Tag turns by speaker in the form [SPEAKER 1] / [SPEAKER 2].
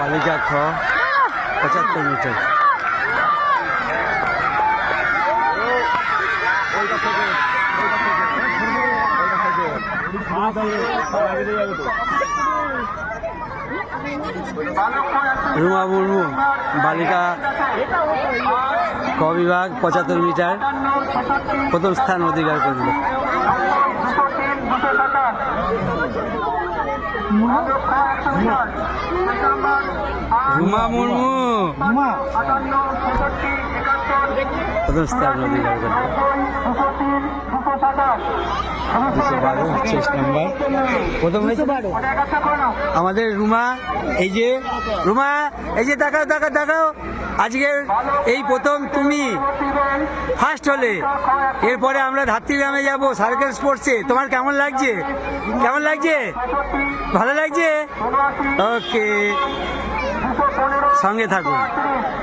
[SPEAKER 1] বালিকা খ 75 মিটার। রুমা মুর্মু বালিকা ক বিভাগ 75 মিটার প্রথম স্থান অধিকার করল। রুমা মুর্মু প্রথম স্থান অধিকার করল। 212 26 নম্বর প্রথম হয়েছে আমাদের রুমা। এই যে রুমা, এই যে দেখাও দেখাও দেখাও, আজকের এই প্রথম তুমি ফার্স্ট হলে। এরপরে আমরা ধাত্রীগ্রামে যাব সার্কেল স্পোর্টসে। তোমার কেমন লাগছে? কেমন লাগছে? ভালো লাগছে? ওকে, সঙ্গে থাকুন।